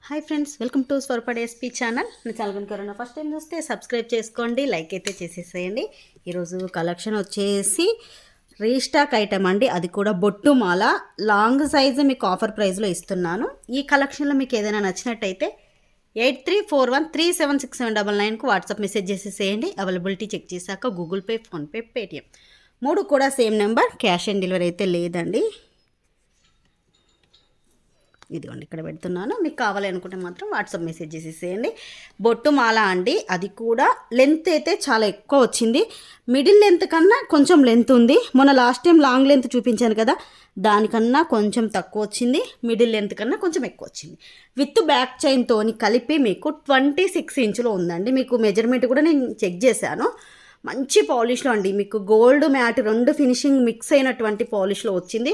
Hi friends, welcome to స్వరపడే SP channel. నా channel కనుక ఎవరైనా ఫస్ట్ టైం చూస్తే సబ్స్క్రైబ్ చేసుకోండి, లైక్ అయితే చేసేసేయండి. ఈరోజు కలెక్షన్ వచ్చేసి రీస్టాక్ ఐటమ్ అండి, అది కూడా బొట్టు మాల లాంగ్ సైజు మీకు ఆఫర్ ప్రైస్లో ఇస్తున్నాను. ఈ కలెక్షన్లో మీకు ఏదైనా నచ్చినట్టయితే 8341376799కు వాట్సాప్ మెసేజ్ చేసేసేయండి. అవైలబిలిటీ చెక్ చేశాక గూగుల్ పే, ఫోన్పే, పేటిఎం 3 కూడా same number. Cash on delivery అయితే లేదండి. ఇదిగోండి ఇక్కడ పెడుతున్నాను. మీకు కావాలి అనుకుంటే మాత్రం వాట్సాప్ మెసేజ్ చేసేసేయండి. బొట్టు మాల అండి, అది కూడా లెంత్ అయితే చాలా ఎక్కువ వచ్చింది. మిడిల్ లెంత్ కన్నా కొంచెం లెంత్ ఉంది. మొన్న లాస్ట్ టైం లాంగ్ లెంత్ చూపించాను కదా, దానికన్నా కొంచెం తక్కువ వచ్చింది. మిడిల్ లెంత్ కన్నా కొంచెం ఎక్కువ వచ్చింది. విత్ బ్యాక్ చైన్తో కలిపి మీకు 26 ఇంచులో ఉందండి. మీకు మెజర్మెంట్ కూడా నేను చెక్ చేశాను. మంచి పాలిష్లో అండి, మీకు గోల్డ్ మ్యాట్ 2 ఫినిషింగ్ మిక్స్ అయినటువంటి పాలిష్లో వచ్చింది.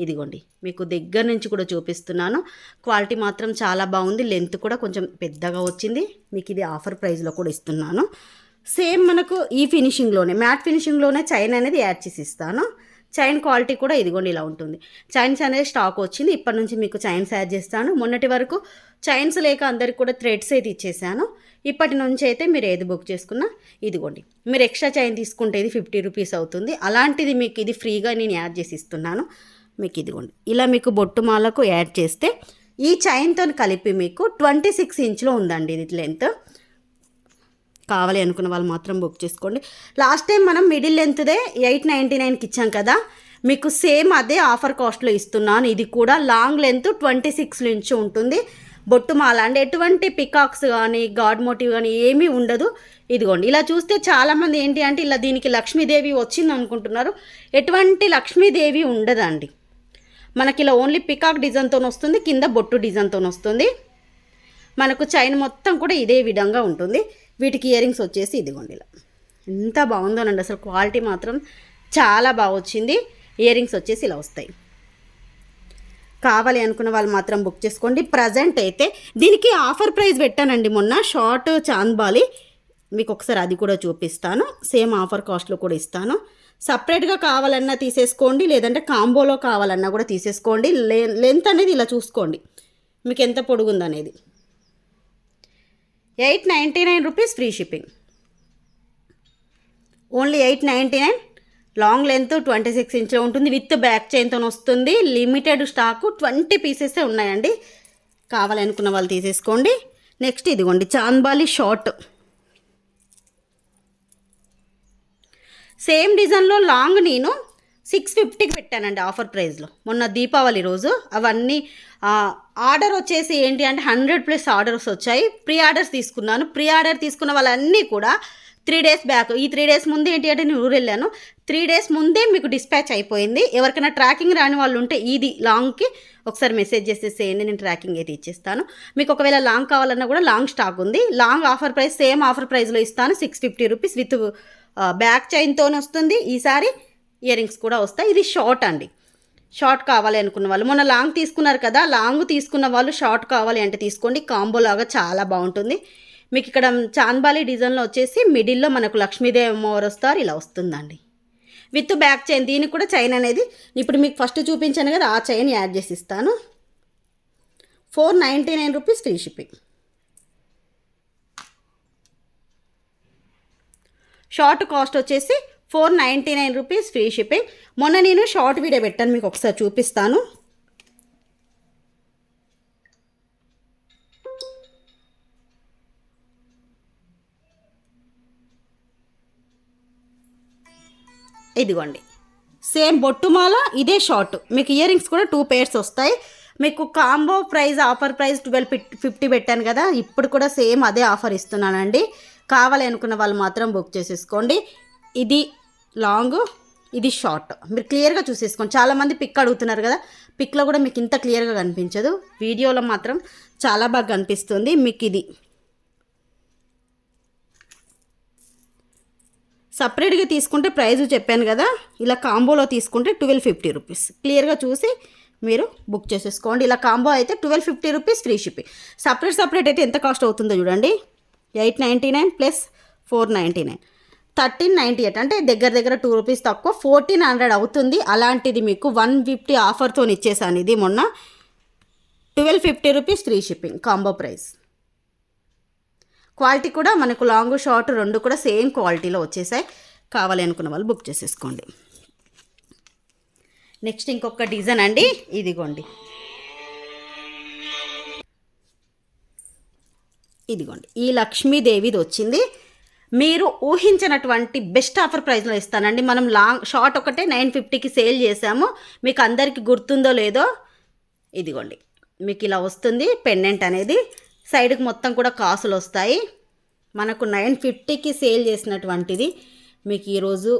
ఇదిగోండి మీకు దగ్గర నుంచి కూడా చూపిస్తున్నాను. క్వాలిటీ మాత్రం చాలా బాగుంది. లెంత్ కూడా కొంచెం పెద్దగా వచ్చింది. మీకు ఇది ఆఫర్ ప్రైస్లో కూడా ఇస్తున్నాను. సేమ్ మనకు ఈ ఫినిషింగ్లోనే, మ్యాట్ ఫినిషింగ్లోనే చైన్ అనేది యాడ్ చేసి ఇస్తాను. చైన్ క్వాలిటీ కూడా ఇదిగోండి ఇలా ఉంటుంది. చైన్స్ అనేది స్టాక్ వచ్చింది. ఇప్పటి నుంచి మీకు చైన్స్ యాడ్ చేస్తాను. మొన్నటి వరకు చైన్స్ లేక అందరికి కూడా థ్రెడ్స్ అయితే ఇచ్చేసాను. ఇప్పటి నుంచి అయితే మీరు ఏది బుక్ చేసుకున్నా ఇదిగోండి, మీరు ఎక్స్ట్రా చైన్ తీసుకుంటే ఇది 50 రూపీస్ అవుతుంది. అలాంటిది మీకు ఇది ఫ్రీగా నేను యాడ్ చేసి ఇస్తున్నాను. మీకు ఇదిగోండి ఇలా మీకు బొట్టు మాలకు యాడ్ చేస్తే ఈ చైన్తో కలిపి మీకు 26 ఇంచులో ఉందండి ఇది లెంత్. కావాలి అనుకున్న వాళ్ళు మాత్రం బుక్ చేసుకోండి. లాస్ట్ టైం మనం మిడిల్ లెంత్దే 899కి ఇచ్చాం కదా, మీకు సేమ్ అదే ఆఫర్ కాస్ట్లో ఇస్తున్నాను. ఇది కూడా లాంగ్ లెంత్ 26 ఇంచు ఉంటుంది. బొట్టు మాల అంటే ఎటువంటి పికాక్స్ కానీ గాడ్ మోటివ్ కానీ ఏమీ ఉండదు. ఇదిగోండి ఇలా చూస్తే చాలామంది ఏంటి అంటే ఇలా దీనికి లక్ష్మీదేవి వచ్చింది అనుకుంటున్నారు. ఎటువంటి లక్ష్మీదేవి ఉండదండి. మనకి ఇలా ఓన్లీ పికాక్ డిజైన్తో వస్తుంది, కింద బొట్టు డిజైన్తో వస్తుంది. మనకు చైన్ మొత్తం కూడా ఇదే విధంగా ఉంటుంది. వీటికి ఇయర్ రింగ్స్ వచ్చేసి ఇదిగోండి ఇలా ఎంత బాగుందోనండి, అసలు క్వాలిటీ మాత్రం చాలా బాగా వచ్చింది. ఇయర్ రింగ్స్ వచ్చేసి ఇలా వస్తాయి. కావాలి అనుకున్న వాళ్ళు మాత్రం బుక్ చేసుకోండి. ప్రజెంట్ అయితే దీనికి ఆఫర్ ప్రైస్ పెట్టానండి మొన్న, షార్ట్ చాంద్బాలి. మీకు ఒకసారి అది కూడా చూపిస్తాను. సేమ్ ఆఫర్ కాస్ట్లో కూడా ఇస్తాను. సపరేట్గా కావాలన్నా తీసేసుకోండి, లేదంటే కాంబోలో కావాలన్నా కూడా తీసేసుకోండి. లెంత్ అనేది ఇలా చూసుకోండి మీకు ఎంత పొడుగుంది అనేది. 899 rupees free shipping. Only 899. Long length 26 ఇంచులో ఉంటుంది. విత్ బ్యాక్ చైన్తో వస్తుంది. లిమిటెడ్ స్టాకు 20 పీసెసే ఉన్నాయండి. కావాలనుకున్న వాళ్ళు తీసేసుకోండి. నెక్స్ట్ ఇదిగోండి చాంద్బాలి షార్ట్, సేమ్ డిజైన్లో లాంగ్ నేను 650కి పెట్టానండి ఆఫర్ ప్రైస్లో మొన్న దీపావళి రోజు. అవన్నీ ఆర్డర్ వచ్చేసి ఏంటి అంటే 100+ ఆర్డర్స్ వచ్చాయి. ప్రీ ఆర్డర్స్ తీసుకున్నాను. ప్రీ ఆర్డర్ తీసుకున్న వాళ్ళన్నీ కూడా 3 డేస్ బ్యాక్, ఈ 3 డేస్ ముందే ఏంటి అంటే నేను ఊరు వెళ్ళాను. 3 డేస్ ముందే మీకు డిస్పాచ్ అయిపోయింది. ఎవరికైనా ట్రాకింగ్ రాని వాళ్ళు ఉంటే ఇది లాంగ్కి ఒకసారి మెసేజ్ చేసేసేయండి, నేను ట్రాకింగ్ అయితే ఇచ్చేస్తాను. మీకు ఒకవేళ లాంగ్ కావాలన్నా కూడా లాంగ్ స్టాక్ ఉంది. Long offer price same offer ప్రైస్లో ఇస్తాను. 650 రూపీస్ విత్ బ్యాక్ చైన్తోనే వస్తుంది. ఈసారి ఇయర్ రింగ్స్ కూడా వస్తాయి. ఇది షార్ట్ అండి. షార్ట్ కావాలి అనుకున్న వాళ్ళు, మొన్న లాంగ్ తీసుకున్నారు కదా, లాంగ్ తీసుకున్న వాళ్ళు షార్ట్ కావాలి అంటే తీసుకోండి. కాంబో లాగా చాలా బాగుంటుంది. మీకు ఇక్కడ చాంద్బాలి డిజైన్లో వచ్చేసి మిడిల్లో మనకు లక్ష్మీదేవి అమ్మవారు వస్తారు, ఇలా వస్తుందండి విత్ బ్యాక్ చైన్. దీనికి కూడా చైన్ అనేది ఇప్పుడు మీకు ఫస్ట్ చూపించాను కదా, ఆ చైన్ యాడ్ చేసి ఇస్తాను. 499 rupees free shipping. Short cost వచ్చేసి 499 రూపీస్ ఫ్రీ షిప్పింగ్. మొన్న నేను షార్ట్ వీడియో పెట్టాను, మీకు ఒకసారి చూపిస్తాను. ఇదిగోండి సేమ్ బొట్టుమాల ఇదే షార్ట్. మీకు ఇయర్ రింగ్స్ కూడా 2 పేర్స్ వస్తాయి. మీకు కాంబో ప్రైస్ ఆఫర్ ప్రైస్ 1250 పెట్టాను కదా, ఇప్పుడు కూడా సేమ్ అదే ఆఫర్ ఇస్తున్నానండి. కావాలి అనుకున్న వాళ్ళు మాత్రం బుక్ చేసేసుకోండి. ఇది లాంగ్, ఇది షార్ట్. మీరు క్లియర్గా చూసేసుకోండి. చాలామంది పిక్ అడుగుతున్నారు కదా, పిక్లో కూడా మీకు ఇంత క్లియర్గా కనిపించదు, వీడియోలో మాత్రం చాలా బాగా కనిపిస్తుంది. మీకు ఇది సపరేట్గా తీసుకుంటే ప్రైస్ చెప్పాను కదా, ఇలా కాంబోలో తీసుకుంటే 1250 రూపీస్. క్లియర్గా చూసి మీరు బుక్ చేసేసుకోండి. ఇలా కాంబో అయితే 1250 రూపీస్ ఫ్రీ షిప్పింగ్. సపరేట్ అయితే ఎంత కాస్ట్ అవుతుందో చూడండి. 899 ప్లస్ 499 1398, అంటే దగ్గర 2 రూపీస్ తక్కువ, 1400 అవుతుంది. అలాంటిది మీకు 150 ఆఫర్తో ఇచ్చేసాను. ఇది మొన్న ₹1250 free shipping combo price. Quality కూడా మనకు లాంగ్ షార్ట్ రెండు కూడా సేమ్ క్వాలిటీలో వచ్చేసాయి. కావాలి అనుకున్న వాళ్ళు బుక్ చేసేసుకోండి. నెక్స్ట్ ఇంకొక డిజైన్ అండి, ఇదిగోండి ఈ లక్ష్మీదేవిది వచ్చింది. మీరు ఊహించినటువంటి బెస్ట్ ఆఫర్ ప్రైస్లో ఇస్తానండి. మనం లాంగ్ షార్ట్ ఒకటే 950కి సేల్ చేసాము, మీకు అందరికీ గుర్తుందో లేదో. ఇదిగోండి మీకు ఇలా వస్తుంది పెండెంట్ అనేది, సైడ్కి మొత్తం కూడా కాసులు వస్తాయి. మనకు 950కి సేల్ చేసినటువంటిది మీకు ఈరోజు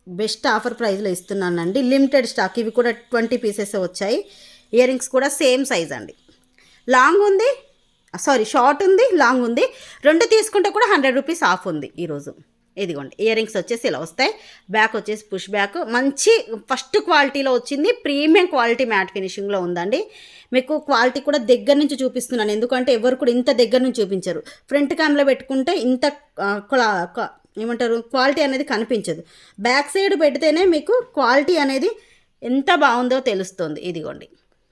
బెస్ట్ ఆఫర్ ప్రైస్లో ఇస్తున్నానండి. లిమిటెడ్ స్టాక్, ఇవి కూడా 20 పీసెస్ వచ్చాయి. ఇయర్ రింగ్స్ కూడా సేమ్ సైజ్ అండి. లాంగ్ ఉంది, షార్ట్ ఉంది, లాంగ్ ఉంది, రెండు తీసుకుంటే కూడా ₹100 ఆఫ్ ఉంది ఈరోజు. ఇదిగోండి ఇయర్ రింగ్స్ వచ్చేసి ఇలా వస్తాయి. బ్యాక్ వచ్చేసి పుష్ బ్యాక్, మంచి ఫస్ట్ క్వాలిటీలో వచ్చింది. ప్రీమియం క్వాలిటీ మ్యాట్ ఫినిషింగ్లో ఉందండి. మీకు క్వాలిటీ కూడా దగ్గర నుంచి చూపిస్తున్నాను, ఎందుకంటే ఎవరు కూడా ఇంత దగ్గర నుంచి చూపించరు. ఫ్రంట్ క్యామ్లో పెట్టుకుంటే ఇంత ఏమంటారు క్వాలిటీ అనేది కనిపించదు. బ్యాక్ సైడ్ పెడితేనే మీకు క్వాలిటీ అనేది ఎంత బాగుందో తెలుస్తుంది. ఇదిగోండి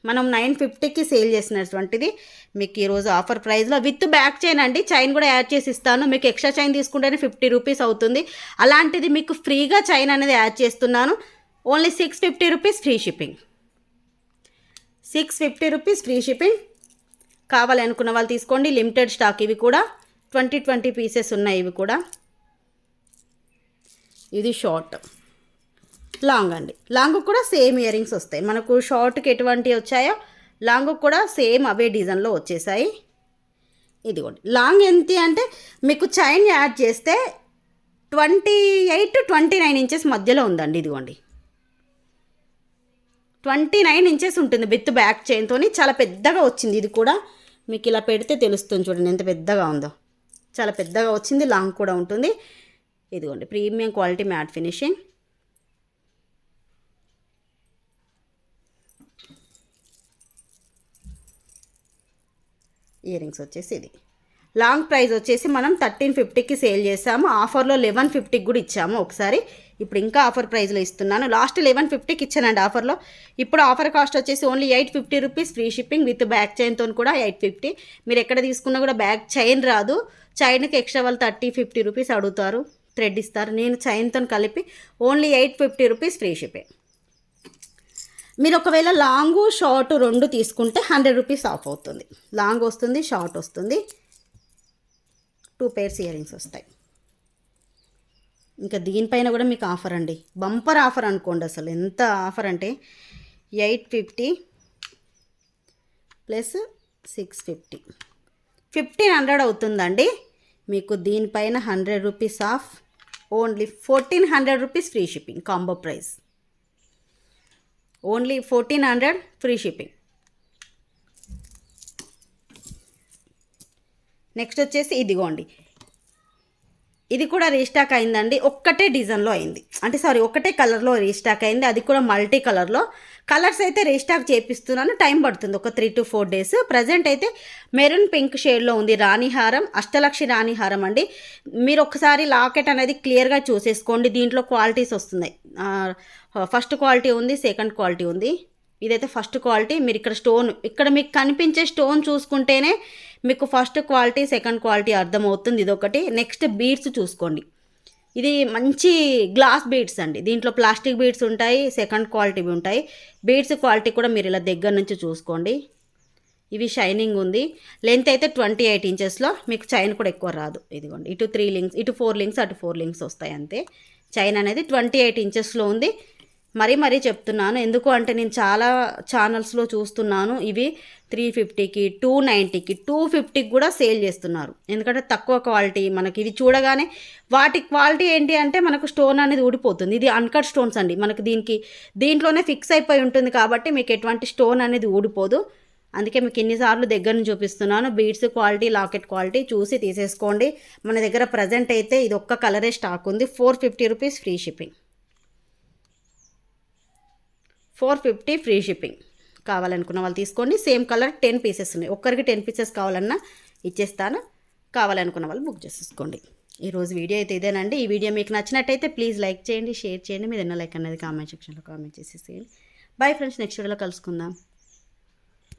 మనం 950కి సేల్ చేసినటువంటిది మీకు ఈరోజు ఆఫర్ ప్రైస్లో విత్ బ్యాక్ చైన్ అండి. చైన్ కూడా యాడ్ చేసి ఇస్తాను. మీకు ఎక్స్ట్రా చైన్ తీసుకుంటేనే ₹50 అవుతుంది. అలాంటిది మీకు ఫ్రీగా చైన్ అనేది యాడ్ చేస్తున్నాను. Only ₹650 free shipping. ₹650 free shipping. కావాలి అనుకున్న వాళ్ళు తీసుకోండి. లిమిటెడ్ స్టాక్, ఇవి కూడా 20 పీసెస్ ఉన్నాయి. ఇవి కూడా ఇది షార్ట్, లాంగ్ అండి. లాంగ్ కూడా సేమ్ ఇయర్ రింగ్స్ వస్తాయి. మనకు షార్ట్కి ఎటువంటి వచ్చాయో లాంగ్ కూడా సేమ్ అవే డిజైన్లో వచ్చేసాయి. ఇదిగోండి లాంగ్ ఎంత అంటే మీకు చైన్ యాడ్ చేస్తే 28 to 29 ఇంచెస్ మధ్యలో ఉందండి. ఇదిగోండి 29 ఇంచెస్ ఉంటుంది విత్ బ్యాక్ చైన్తో. చాలా పెద్దగా వచ్చింది. ఇది కూడా మీకు ఇలా పెడితే తెలుస్తుంది, చూడండి ఎంత పెద్దగా ఉందో. చాలా పెద్దగా వచ్చింది, లాంగ్ కూడా ఉంటుంది. ఇదిగోండి premium quality matte finishing. Ear rings వచ్చేసి ఇది లాంగ్ ప్రైస్ వచ్చేసి మనం 1350కి సేల్ చేసాము. ఆఫర్లో 1150కి కూడా ఇచ్చాము ఒకసారి. ఇప్పుడు ఇంకా ఆఫర్ ప్రైస్లో ఇస్తున్నాను. లాస్ట్ 1150కి ఇచ్చానండి ఆఫర్లో. ఇప్పుడు ఆఫర్ కాస్ట్ వచ్చేసి only ₹850 free shipping with back చైన్తో కూడా 850. మీరు ఎక్కడ తీసుకున్నా కూడా బ్యాక్ చైన్ రాదు. చైన్కి ఎక్స్ట్రా వాళ్ళు ₹30-50 అడుగుతారు, థ్రెడ్ ఇస్తారు. నేను చైన్తో కలిపి ఓన్లీ ₹850 ఫ్రీ షిప్పింగ్. మీరు ఒకవేళ లాంగు షార్ట్ రెండు తీసుకుంటే ₹100 ఆఫ్ అవుతుంది. లాంగ్ వస్తుంది, షార్ట్ వస్తుంది. 2 pairs ఇయర్ రింగ్స్ వస్తాయి. ఇంకా దీనిపైన కూడా మీకు ఆఫర్ అండి, బంపర్ ఆఫర్ అనుకోండి. అసలు ఎంత ఆఫర్ అంటే 850 ప్లస్ 650 1500 అవుతుందండి. మీకు దీనిపైన ₹100 of. Only ₹1400 free shipping combo price. Only 1400 free shipping. Next వచ్చేసి ఇదిగోండి, ఇది కూడా రీస్టాక్ అయిందండి. ఒక్కటే డిజైన్లో అయింది, అంటే ఒకటే కలర్లో రీస్టాక్ అయింది. అది కూడా మల్టీ కలర్లో. కలర్స్ అయితే రీస్టాక్ చేపిస్తున్నాను, టైం పడుతుంది, ఒక 3 to 4 days. ప్రజెంట్ అయితే మెరూన్ పింక్ షేడ్లో ఉంది రాణిహారం, అష్టలక్షి రాణిహారం అండి. మీరు ఒకసారి లాకెట్ అనేది క్లియర్గా చూసేసుకోండి. దీంట్లో క్వాలిటీస్ వస్తున్నాయి. ఫస్ట్ క్వాలిటీ ఉంది, సెకండ్ క్వాలిటీ ఉంది. ఇదైతే ఫస్ట్ క్వాలిటీ. మీరు ఇక్కడ స్టోన్, ఇక్కడ మీకు కనిపించే స్టోన్ చూసుకుంటేనే మీకు ఫస్ట్ క్వాలిటీ సెకండ్ క్వాలిటీ అర్థమవుతుంది. ఇదొకటి. నెక్స్ట్ బీడ్స్ చూసుకోండి, ఇది మంచి గ్లాస్ బీడ్స్ అండి. దీంట్లో ప్లాస్టిక్ బీడ్స్ ఉంటాయి, సెకండ్ క్వాలిటీవి ఉంటాయి. బీడ్స్ క్వాలిటీ కూడా మీరు ఇలా దగ్గర నుంచి చూసుకోండి. ఇవి షైనింగ్ ఉంది. లెంత్ అయితే 28 ఇంచెస్లో. మీకు చైన్ కూడా ఎక్కువ రాదు. ఇదిగోండి ఇటు 3 లింక్స్, ఇటు 4 లింక్స్, అటు 4 లింక్స్ వస్తాయి అంతే. చైన్ అనేది 28 ఇంచెస్లో ఉంది. మరీ చెప్తున్నాను, ఎందుకు అంటే నేను చాలా ఛానల్స్లో చూస్తున్నాను, ఇవి 350కి 290కి 250కి కూడా సేల్ చేస్తున్నారు. ఎందుకంటే తక్కువ క్వాలిటీ. మనకి ఇవి చూడగానే వాటి క్వాలిటీ ఏంటి అంటే మనకు స్టోన్ అనేది ఊడిపోతుంది. ఇది అన్కట్ స్టోన్స్ అండి. మనకు దీంట్లోనే ఫిక్స్ అయిపోయి ఉంటుంది కాబట్టి మీకు ఎటువంటి స్టోన్ అనేది ఊడిపోదు. అందుకే మీకు ఇన్నిసార్లు దగ్గర నుంచి చూపిస్తున్నాను. బీడ్స్ క్వాలిటీ, లాకెట్ క్వాలిటీ చూసి తీసేసుకోండి. మన దగ్గర ప్రజెంట్ అయితే ఇది ఒక్క కలరే స్టాక్ ఉంది. ₹450 ఫ్రీ షిప్పింగ్. 450 free shipping. కావాలనుకున్న వాళ్ళు తీసుకోండి. సేమ్ కలర్ 10 పీసెస్ ఉన్నాయి. ఒక్కరికి 10 పీసెస్ కావాలన్నా ఇచ్చేస్తాను. కావాలనుకున్న వాళ్ళు బుక్ చేసేసుకోండి. ఈరోజు వీడియో అయితే ఇదేనండి. ఈ వీడియో మీకు నచ్చినట్టయితే ప్లీజ్ లైక్ చేయండి, షేర్ చేయండి. మీరు ఎన్నో లైక్ అనేది కామెంట్ సెక్షన్లో కామెంట్ చేసేసేయండి. బై ఫ్రెండ్స్, నెక్స్ట్ వీడియోలో కలుసుకుందాం.